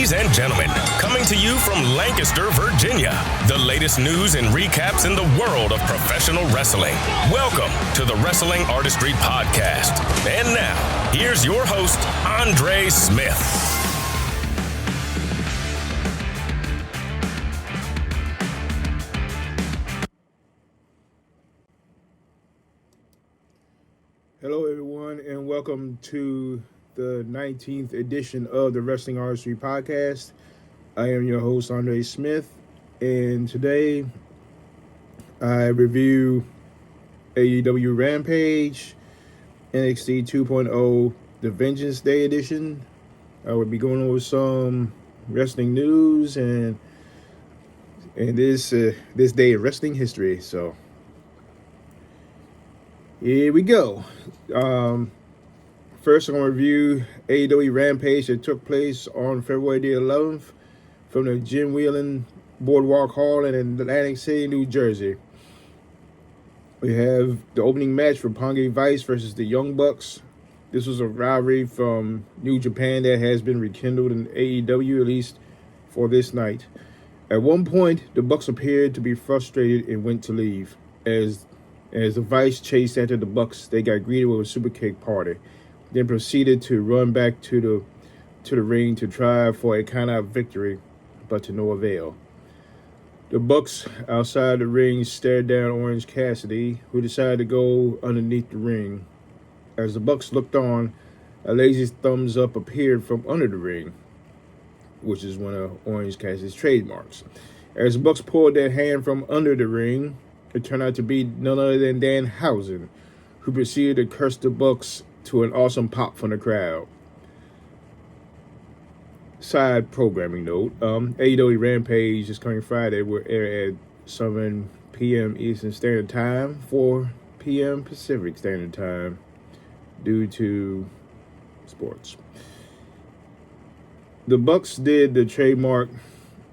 Ladies and gentlemen, coming to you from Lancaster, Virginia, the latest news and recaps in the world of professional wrestling. Welcome to the Wrestling Artistry Podcast. And now, here's your host, Andre Smith. Hello, everyone, and welcome to the 19th edition of the Wrestling Artistry Podcast. I am your host, Andre Smith, and today I review AEW Rampage, NXT 2.0, the Vengeance Day edition. I will be going over some wrestling news and this day in wrestling history. So here we go. First, I'm going to review AEW Rampage that took place on February the 11th from the Jim Whelan Boardwalk Hall in Atlantic City, New Jersey. We have the opening match for Pongi Vice versus the Young Bucks. This was a rivalry from New Japan that has been rekindled in AEW, at least for this night. At one point, the Bucks appeared to be frustrated and went to leave. As the Vice chased after the Bucks, they got greeted with a super kick party, then proceeded to run back to the ring to try for a count-out victory, but to no avail. The Bucks outside the ring stared down Orange Cassidy, who decided to go underneath the ring. As the Bucks looked on, a lazy thumbs up appeared from under the ring, which is one of Orange Cassidy's trademarks. As the Bucks pulled their hand from under the ring, it turned out to be none other than Danhausen, who proceeded to curse the Bucks to an awesome pop from the crowd. Side programming note, AEW Rampage is coming Friday. Will air at 7 p.m. Eastern Standard Time, 4 p.m. Pacific Standard Time, due to sports. The Bucks did the trademark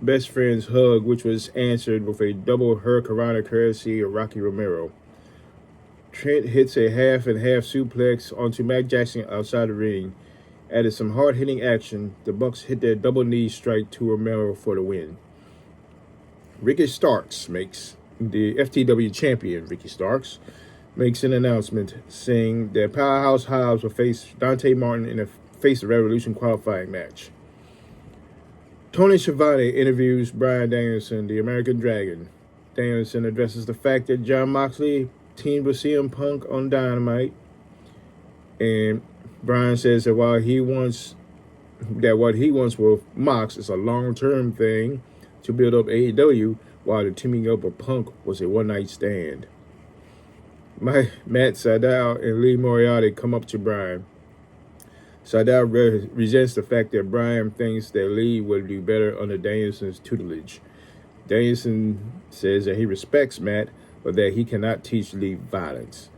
best friends hug, which was answered with a double hurricanrana courtesy of Rocky Romero. Trent hits a half-and-half suplex onto Matt Jackson outside the ring. Added some hard-hitting action, the Bucks hit their double knee strike to Romero for the win. Ricky Starks makes the FTW champion, makes an announcement saying that Powerhouse Hobbs will face Dante Martin in a Face the Revolution qualifying match. Tony Schiavone interviews Bryan Danielson, the American Dragon. Danielson addresses the fact that Jon Moxley teamed with CM Punk on Dynamite, and Bryan says that what he wants with Mox is a long-term thing to build up AEW, while the teaming up of Punk was a one-night stand. Matt Sydal and Lee Moriarty come up to Bryan. Sydal resents the fact that Bryan thinks that Lee would do better under Danielson's tutelage. Danielson says that he respects Matt, but that he cannot teach Lee violence.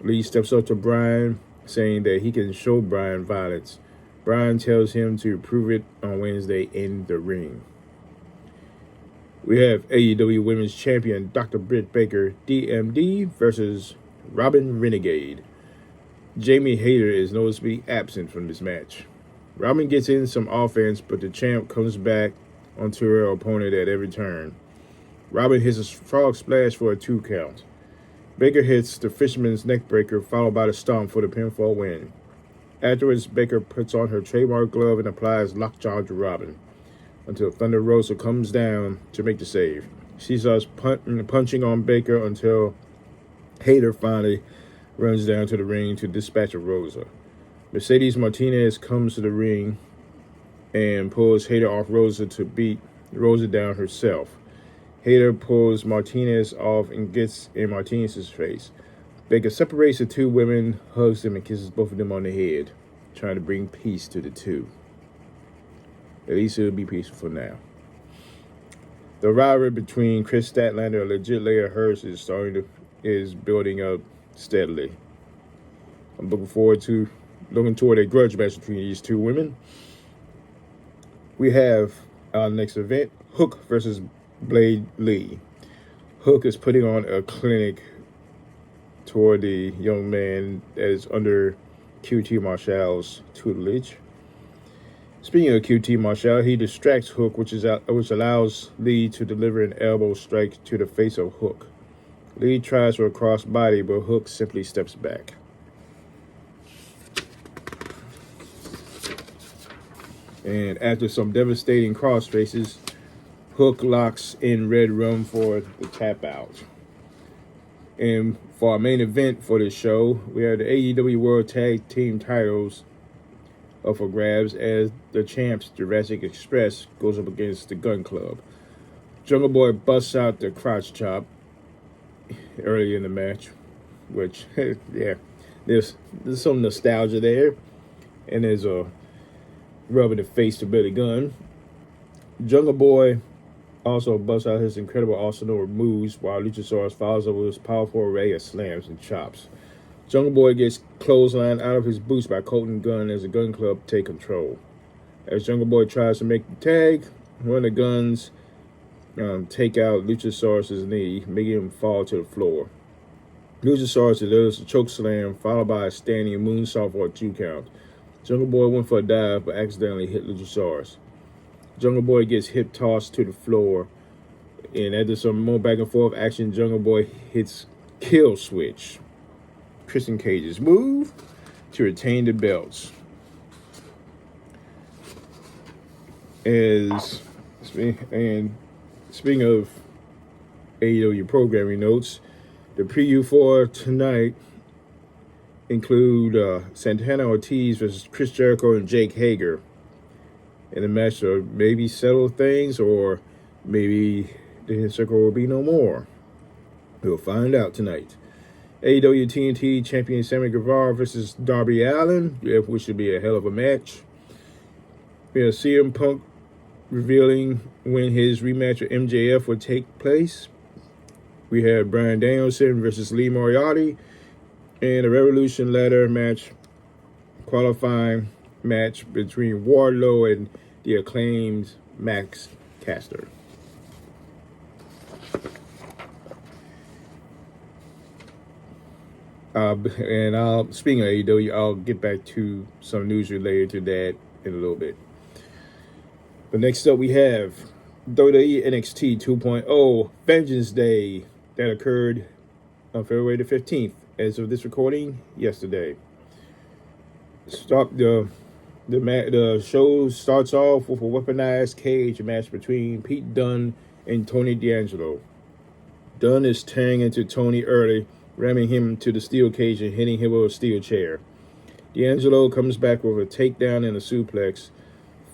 Lee steps up to Bryan, saying that he can show Bryan violence. Bryan tells him to prove it on Wednesday in the ring. We have AEW Women's Champion Dr. Britt Baker, DMD, versus Robin Renegade. Jamie Hayter is noticeably absent from this match. Robin gets in some offense, but the champ comes back onto her opponent at every turn. Robin hits a frog splash for a 2 count. Baker hits the Fisherman's Neckbreaker, followed by the stomp for the pinfall win. Afterwards, Baker puts on her trademark glove and applies lockjaw to Robin until Thunder Rosa comes down to make the save. She starts punching on Baker until Hayter finally runs down to the ring to dispatch of Rosa. Mercedes Martinez comes to the ring and pulls Hayter off Rosa to beat Rosa down herself. Hayter pulls Martinez off and gets in Martinez's face. Baker separates the two women, hugs them, and kisses both of them on the head, trying to bring peace to the two. At least it'll be peaceful for now. The rivalry between Chris Statlander and legit Leia Hurst is building up steadily. I'm looking toward a grudge match between these two women. We have our next event, Hook versus Blade Lee. Hook is putting on a clinic toward the young man that is under QT Marshall's tutelage. Speaking of QT Marshall, he distracts Hook, which allows Lee to deliver an elbow strike to the face of Hook. Lee tries for a crossbody, but Hook simply steps back. And after some devastating cross faces, Hook locks in Red Rum for the tap out. And for our main event for this show, we have the AEW World Tag Team titles up for grabs as the champs, Jurassic Express, goes up against the Gunn Club. Jungle Boy busts out the crotch chop early in the match, which, yeah, there's some nostalgia there. And there's a rub in the face to Billy Gunn. Jungle Boy also busts out his incredible arsenal of moves while Luchasaurus follows up with his powerful array of slams and chops. Jungle Boy gets clotheslined out of his boots by Colton Gunn as the Gunn Club take control. As Jungle Boy tries to make the tag, one of the Guns take out Luchasaurus' knee, making him fall to the floor. Luchasaurus delivers a choke slam followed by a standing moonsault for a 2 count. Jungle Boy went for a dive but accidentally hit Luchasaurus. Jungle Boy gets hip tossed to the floor, and after some more back and forth action, Jungle Boy hits Kill Switch, Christian Cage's move, to retain the belts. Speaking of AEW programming notes, the preview for tonight include Santana Ortiz versus Chris Jericho and Jake Hager in a match to maybe settle things, or maybe the Hit Circle will be no more. We'll find out tonight. AEW TNT champion Sammy Guevara versus Darby Allin, which should be a hell of a match. We have CM Punk revealing when his rematch with MJF will take place. We have Bryan Danielson versus Lee Moriarty, and a Revolution ladder match, qualifying match between Wardlow and the Acclaimed Max Caster. Speaking of AEW, I'll get back to some news related to that in a little bit. But next up, we have WWE NXT 2.0 Vengeance Day that occurred on February the 15th, as of this recording, yesterday. The show starts off with a weaponized cage match between Pete Dunne and Tony D'Angelo. Dunne is tearing into Tony early, ramming him to the steel cage and hitting him with a steel chair. D'Angelo comes back with a takedown and a suplex,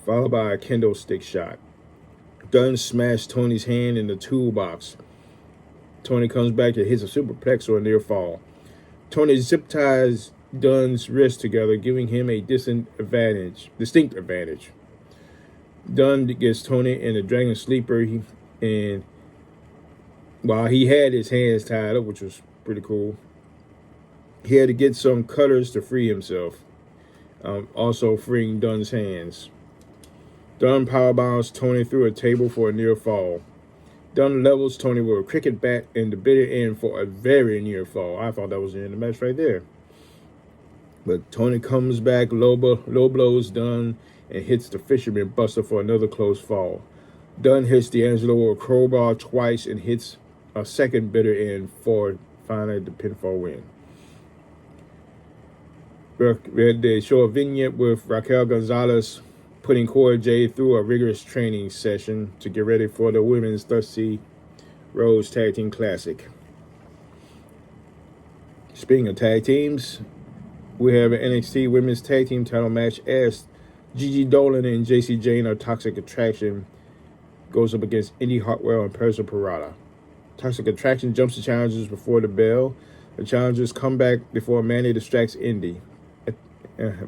followed by a kendo stick shot. Dunne smashed Tony's hand in the toolbox. Tony comes back and hits a superplex or a near fall. Tony zip ties Dunne's wrists together, giving him a distinct advantage. Dunne gets Tony in a Dragon Sleeper, and while he had his hands tied up, which was pretty cool, he had to get some cutters to free himself, also freeing Dunne's hands. Dunne powerbombs Tony through a table for a near fall. Dunne levels Tony with a cricket bat in the bitter end for a very near fall. I thought that was the end of the match right there. But Tony comes back, low blows Dunne, and hits the Fisherman Buster for another close fall. Dunne hits D'Angelo with a crowbar twice and hits a second bitter end for finally the pinfall win. They show a vignette with Raquel Gonzalez putting Cora Jade through a rigorous training session to get ready for the Women's Dusty Rhodes Tag Team Classic. Speaking of tag teams, we have an NXT Women's Tag Team title match as Gigi Dolan and JC Jane of Toxic Attraction goes up against Indy Hartwell and Persia Pirotta. Toxic Attraction jumps the challengers before the bell. The challengers come back before Mandy distracts Indy.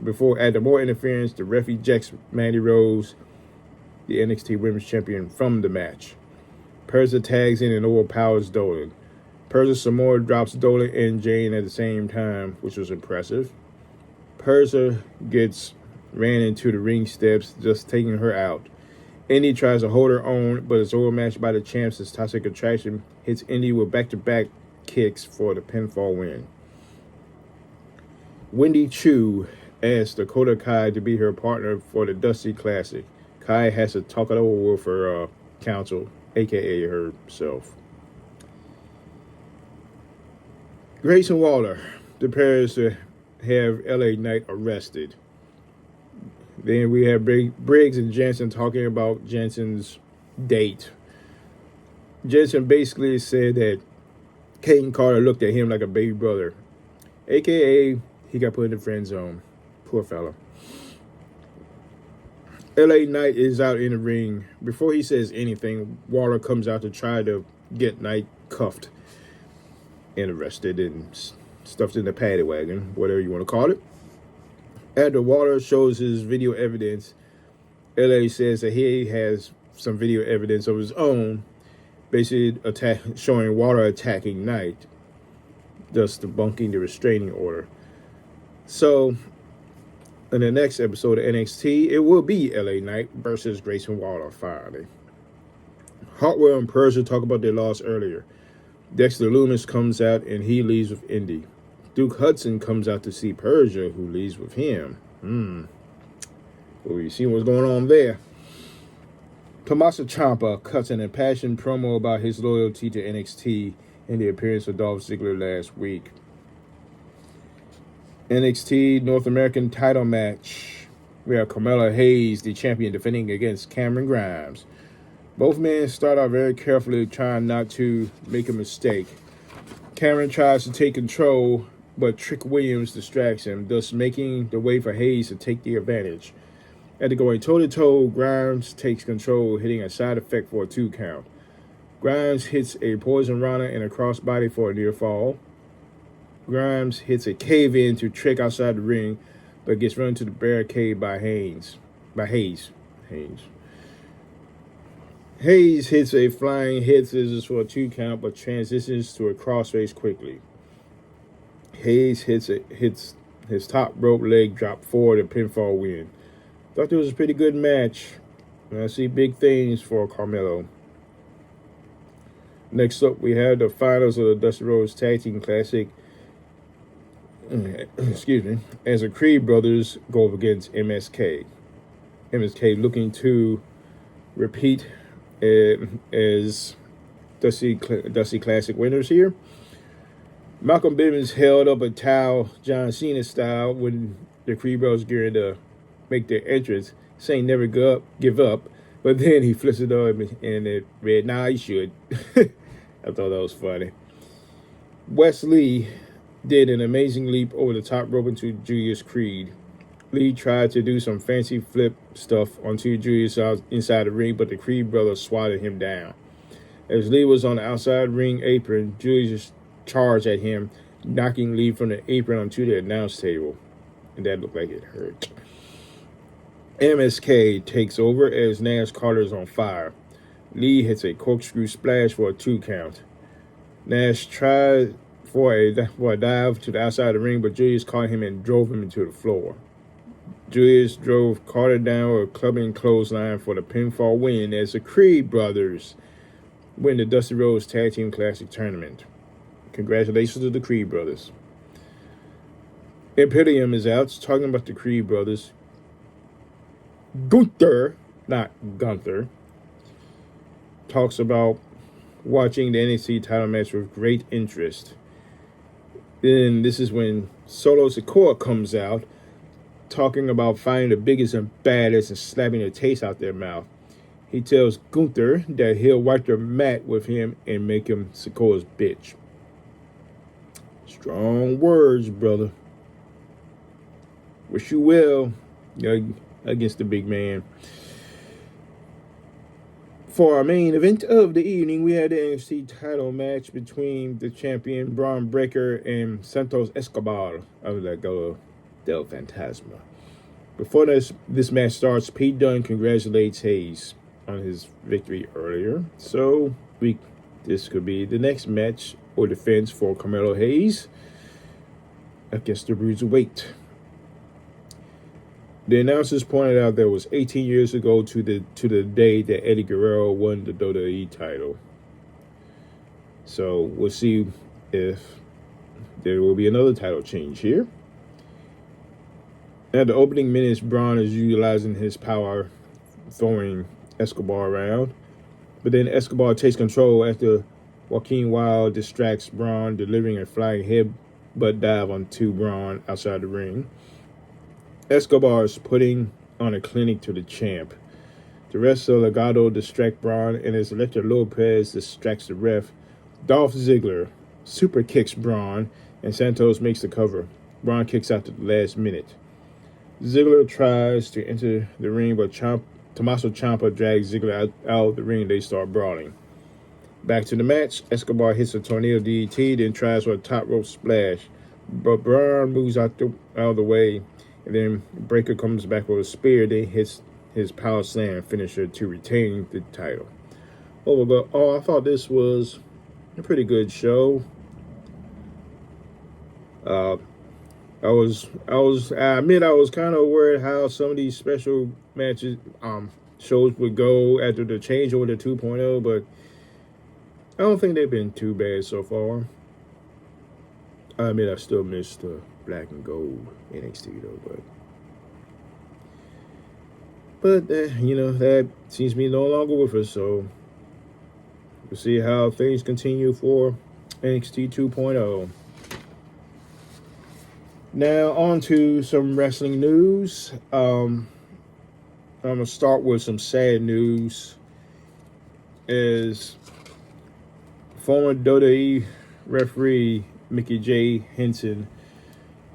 Before adding more interference, the ref ejects Mandy Rose, the NXT Women's Champion, from the match. Persia tags in and overpowers Dolan. Persia some more drops Dolan and Jane at the same time, which was impressive. Persia gets ran into the ring steps, just taking her out. Indy tries to hold her own, but is overmatched by the champs as Toxic Attraction hits Indy with back-to-back kicks for the pinfall win. Wendy Chu asked Dakota Kai to be her partner for the Dusty Classic. Kai has to talk it over with her counsel, a.k.a. herself. Grayson Waller prepares to have LA Knight arrested. Then we have Briggs and Jensen talking about Jensen's date. Jensen basically said that Caden Carter looked at him like a baby brother, a.k.a. he got put in the friend zone. Poor fella. LA Knight is out in the ring. Before he says anything, Waller comes out to try to get Knight cuffed and arrested and stuffed in the paddy wagon, whatever you want to call it. After Waller shows his video evidence, LA says that he has some video evidence of his own, basically showing Waller attacking Knight, thus debunking the restraining order. So, in the next episode of NXT, it will be LA Knight versus Grayson Waller finally. Hartwell and Persia talk about their loss earlier. Dexter Lumis comes out and he leaves with Indy. Duke Hudson comes out to see Persia, who leaves with him. Well, you see what's going on there. Tommaso Ciampa cuts an impassioned promo about his loyalty to NXT in the appearance of Dolph Ziggler last week. NXT North American title match. We have Carmella Hayes, the champion, defending against Cameron Grimes. Both men start out very carefully, trying not to make a mistake. Cameron tries to take control, but Trick Williams distracts him, thus making the way for Hayes to take the advantage. After going toe-to-toe, Grimes takes control, hitting a side effect for a 2 count. Grimes hits a Poison Rana and a crossbody for a near fall. Grimes hits a cave-in to Trick outside the ring, but gets run to the barricade by Hayes. Hayes hits a flying head scissors for a 2 count, but transitions to a crossface quickly. Hayes hits his top rope leg drop for the pinfall win. Thought it was a pretty good match, and I see big things for Carmelo. Next up, we have the finals of the Dusty Rhodes Tag Team Classic. As the Creed brothers go up against MSK. MSK looking to repeat as Dusty Classic winners here. Malcolm Bivens held up a towel, John Cena style, when the Creed brothers gearing to make their entrance, saying never give up. But then he flips it up and it read, nah, you should. I thought that was funny. Wes Lee did an amazing leap over the top rope into Julius Creed. Lee tried to do some fancy flip stuff onto Julius inside the ring, but the Creed brothers swatted him down. As Lee was on the outside ring apron, Julius charged at him, knocking Lee from the apron onto the announce table. And that looked like it hurt. MSK takes over as Nash Carter is on fire. Lee hits a corkscrew splash for a 2 count. Nash tried for a dive to the outside of the ring, but Julius caught him and drove him into the floor. Julius drove Carter down with a clubbing clothesline for the pinfall win as the Creed brothers win the Dusty Rhodes Tag Team Classic Tournament. Congratulations to the Creed brothers. Imperium is out talking about the Creed brothers. Gunther talks about watching the NXT title match with great interest. Then this is when Solo Sikoa comes out talking about finding the biggest and baddest and slapping the taste out their mouth. He tells Gunther that he'll wipe the mat with him and make him Sikoa's bitch. Strong words, brother. Wish you well against the big man. For our main event of the evening, we had the NXT title match between the champion Braun Breaker and Santos Escobar of La Del Fantasma. Before this match starts, Pete Dunne congratulates Hayes on his victory earlier. So this could be the next match or defense for Carmelo Hayes against the Bruiserweight. The announcers pointed out that it was 18 years ago to the day that Eddie Guerrero won the WWE title. So we'll see if there will be another title change here. At the opening minutes, Braun is utilizing his power, throwing Escobar around. But then Escobar takes control after Joaquin Wilde distracts Braun, delivering a flying headbutt dive onto Braun outside the ring. Escobar is putting on a clinic to the champ. The rest of Legado distract Braun, and as Electra Lopez distracts the ref, Dolph Ziggler super kicks Braun, and Santos makes the cover. Braun kicks out at the last minute. Ziggler tries to enter the ring, but Tommaso Ciampa drags Ziggler out of the ring. They start brawling. Back to the match. Escobar hits a tornado DDT, then tries for a top rope splash. But Braun moves out of the way, and then Breakker comes back with a spear. Then hits his power slam finisher to retain the title. I thought this was a pretty good show. I admit I was kind of worried how some of these special matches, shows would go after the changeover to 2.0, but I don't think they've been too bad so far. I admit I still miss the black and gold NXT though, but that seems to be no longer with us, so we'll see how things continue for NXT 2.0. Now, on to some wrestling news. I'm going to start with some sad news. As former WWE referee Mickey J. Henson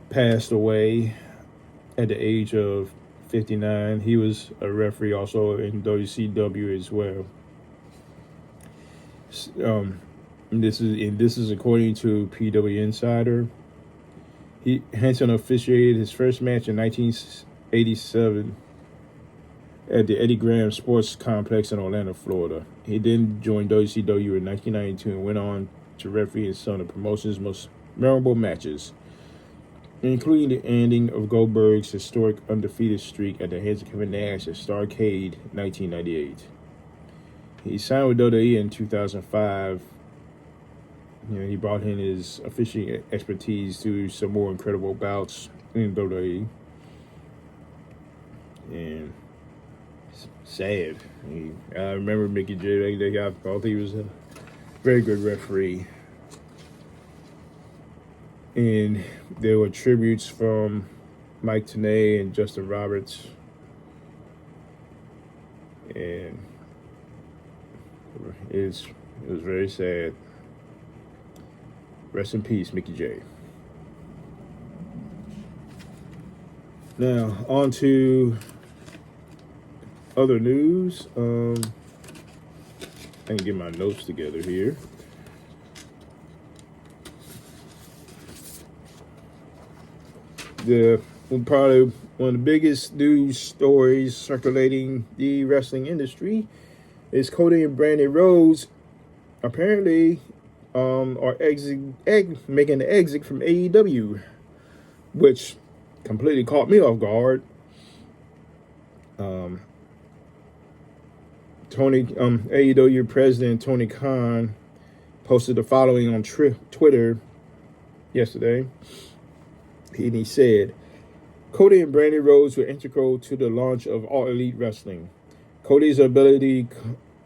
passed away at the age of 59. He was a referee also in WCW as well. This is according to PW Insider. Henson officiated his first match in 1987 at the Eddie Graham Sports Complex in Orlando, Florida. He then joined WCW in 1992 and went on to referee in some of the promotion's most memorable matches, including the ending of Goldberg's historic undefeated streak at the hands of Kevin Nash at Starrcade 1998. He signed with WWE in 2005. He brought in his officiating expertise to some more incredible bouts in WWE. And it's sad. I remember Mickey J. I thought he was a very good referee. And there were tributes from Mike Tenay and Justin Roberts. And it was very sad. Rest in peace, Mickey J. Now, on to other news. I can get my notes together here. Probably one of the biggest news stories circulating the wrestling industry is Cody and Brandy Rhodes apparently are making the exit from AEW, which completely caught me off guard. AEW President Tony Khan posted the following on Twitter yesterday. And he said, Cody and Brandy Rhodes were integral to the launch of All Elite Wrestling. Cody's ability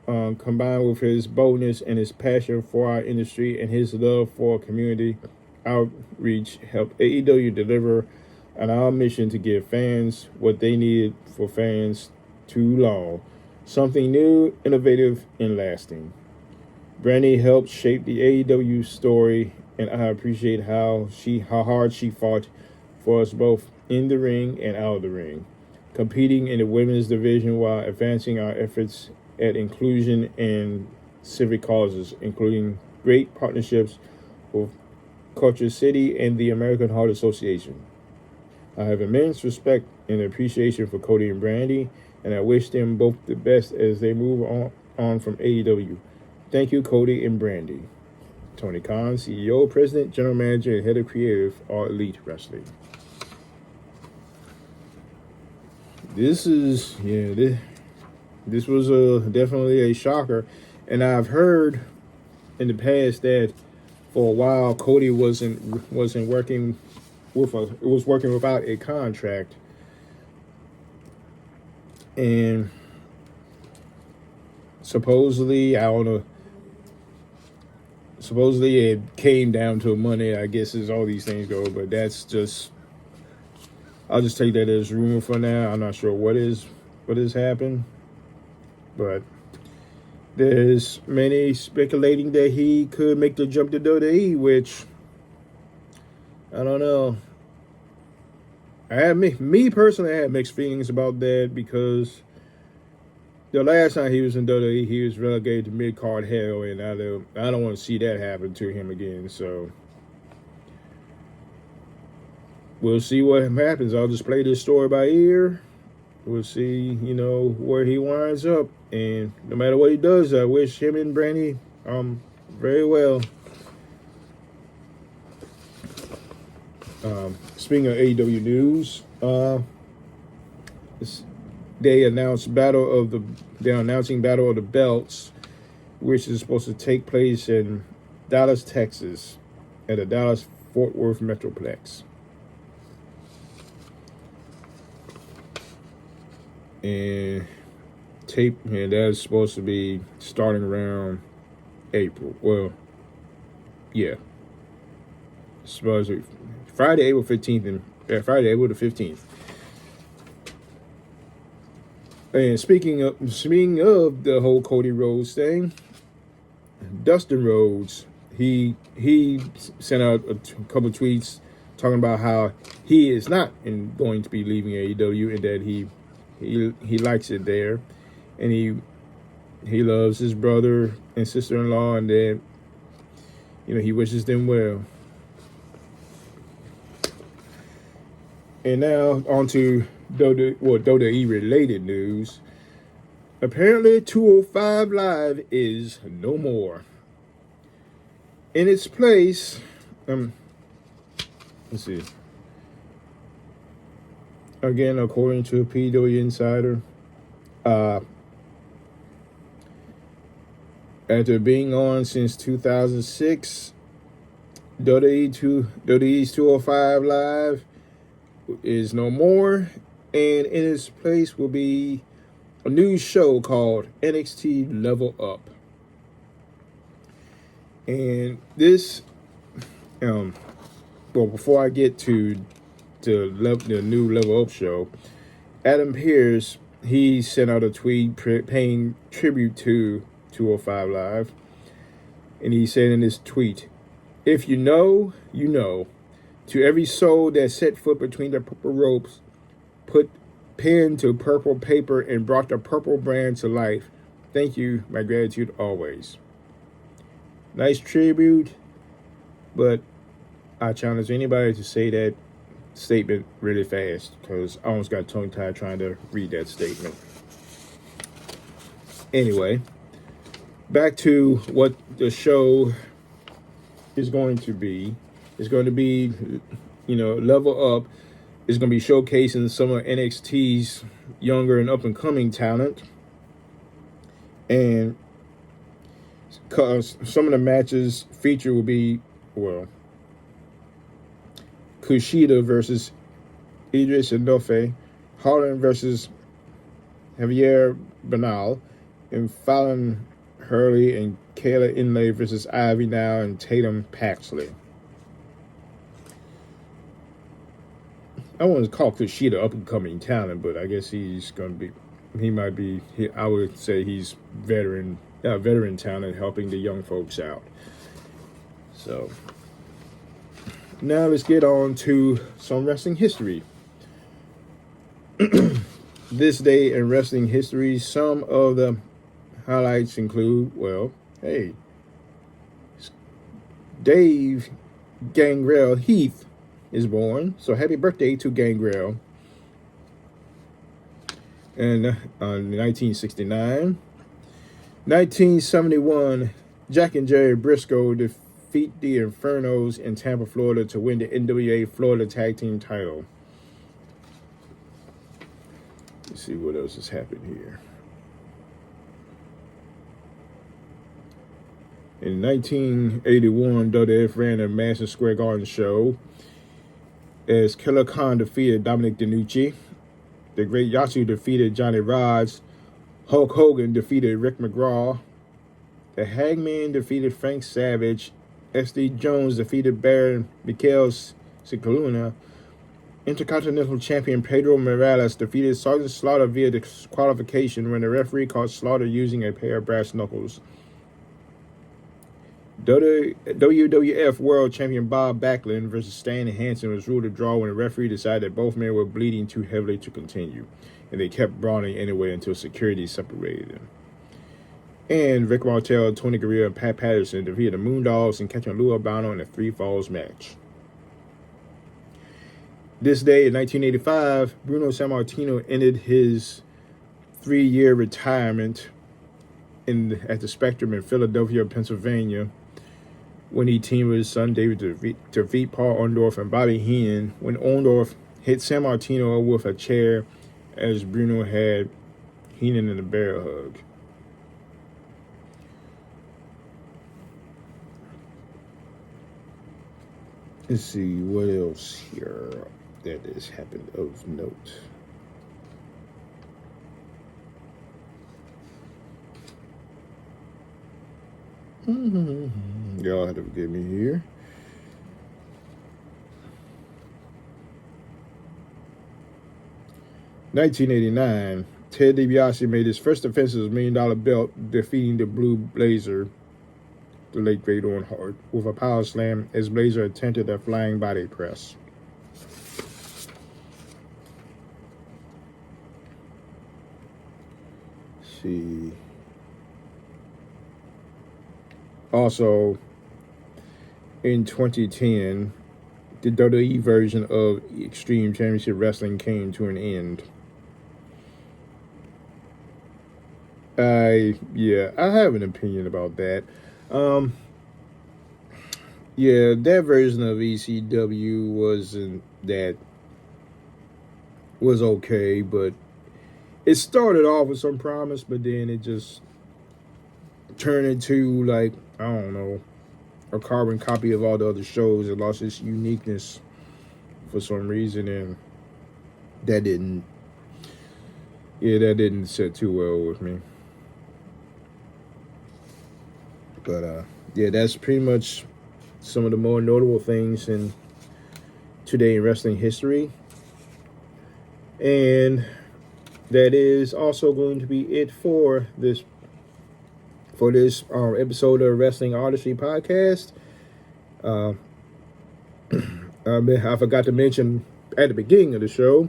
combined with his boldness and his passion for our industry and his love for community outreach helped AEW deliver on our mission to give fans what they needed for fans too long. Something new, innovative, and lasting. Brandy helped shape the AEW story, and I appreciate how hard she fought for us both in the ring and out of the ring, competing in the women's division while advancing our efforts at inclusion and civic causes, including great partnerships with Culture City and the American Heart Association. I have immense respect and appreciation for Cody and Brandy, and I wish them both the best as they move on from AEW. Thank you, Cody and Brandy. Tony Khan, CEO, President, General Manager, and Head of Creative, All Elite Wrestling. This was definitely a shocker, and I've heard in the past that for a while Cody wasn't working without a contract, And supposedly, I don't know, supposedly it came down to money, I guess, as all these things go, but that's just, I'll just take that as rumor for now. I'm not sure what has happened, but there's many speculating that he could make the jump to WWE, which I don't know. Me personally, I had mixed feelings about that because the last time he was in WWE, he was relegated to mid-card hell, and I don't want to see that happen to him again. So we'll see what happens. I'll just play this story by ear. We'll see, where he winds up. And no matter what he does, I wish him and Brandy very well. Speaking of AEW news, they're announcing Battle of the Belts, which is supposed to take place in Dallas, Texas, at the Dallas-Fort Worth Metroplex. And that's supposed to be starting around April. Well, yeah. Supposed to be Friday, April 15th, and Friday, April the 15th. And speaking of the whole Cody Rhodes thing, Dustin Rhodes, he sent out a couple of tweets talking about how he is not going to be leaving AEW, and that he likes it there, and he loves his brother and sister-in-law, and that he wishes them well. And now on to WWE related news. Apparently 205 Live is no more. In its place, let's see. Again, according to a PW Insider, after being on since 2006, WWE's 205 Live is no more, and in its place will be a new show called NXT Level Up. And this, before I get to the new Level Up show, Adam Pearce, he sent out a tweet paying tribute to 205 Live, and he said in this tweet, "If you know, you know. To every soul that set foot between the purple ropes, put pen to purple paper, and brought the purple brand to life, thank you, my gratitude always." Nice tribute, but I challenge anybody to say that statement really fast, because I almost got tongue-tied trying to read that statement. Anyway, back to what the show is going to be. It's going to be, Level Up. It's going to be showcasing some of NXT's younger and up-and-coming talent. And some of the matches featured will be, Kushida versus Idris Enofe, Harlan versus Javier Bernal, and Fallon Hurley and Kayla Inlay versus Ivy Now and Tatum Paxley. I want to call Kushida up-and-coming talent, but I guess I would say he's veteran talent helping the young folks out. So, now let's get on to some wrestling history. This day in wrestling history, some of the highlights include, Dave Gangrel Heath is born, so happy birthday to Gangrel. And in 1969, 1971, Jack and Jerry Briscoe defeat the Infernos in Tampa, Florida to win the NWA Florida Tag Team title. Let's see what else has happened here. In 1981, WWF ran a Madison Square Garden show as Killer Khan defeated Dominic DeNucci. The Great Yasu defeated Johnny Rodz. Hulk Hogan defeated Rick McGraw. The Hangman defeated Frank Savage. S.D. Jones defeated Baron Mikhail Cicluna. Intercontinental Champion Pedro Morales defeated Sergeant Slaughter via disqualification when the referee caught Slaughter using a pair of brass knuckles. WWF World Champion Bob Backlund versus Stan Hansen was ruled a draw when the referee decided that both men were bleeding too heavily to continue, and they kept brawling anyway until security separated them. And Rick Martel, Tony Gurria, and Pat Patterson defeated the Moondogs and Captain Lou Albano in a 3 falls match. This day in 1985, Bruno Sammartino ended his 3-year retirement at the Spectrum in Philadelphia, Pennsylvania, when he teamed with his son David to defeat Paul Orndorff and Bobby Heenan when Orndorff hit Sammartino with a chair as Bruno had Heenan in a bear hug. Let's see what else here that has happened of note. Y'all have to forgive me here. $1989, Ted DiBiase made his first defense of his $1 million belt, defeating the Blue Blazer, the late great Owen Hart, with a power slam as Blazer attempted a flying body press. Let's see. Also, in 2010, the WWE version of Extreme Championship Wrestling came to an end. I have an opinion about that. That version of ECW was okay, but it started off with some promise, but then it just turned into, like, I don't know, a carbon copy of all the other shows. It lost its uniqueness for some reason, and that didn't sit too well with me. But that's pretty much some of the more notable things in today in wrestling history. And that is also going to be it for this episode of Wrestling Artistry Podcast. I forgot to mention at the beginning of the show,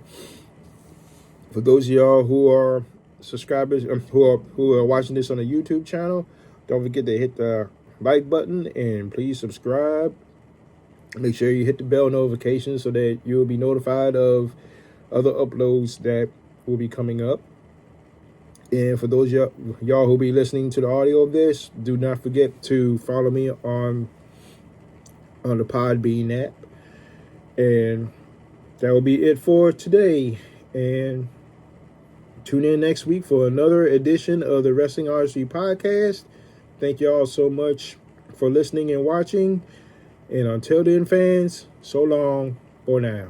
for those of y'all who are subscribers, who are watching this on the YouTube channel, don't forget to hit the like button and please subscribe. Make sure you hit the bell notification so that you will be notified of other uploads that will be coming up. And for those y'all who will be listening to the audio of this, do not forget to follow me on the Podbean app. And that will be it for today. And tune in next week for another edition of the Wrestling Artistry Podcast. Thank y'all so much for listening and watching. And until then, fans, so long for now.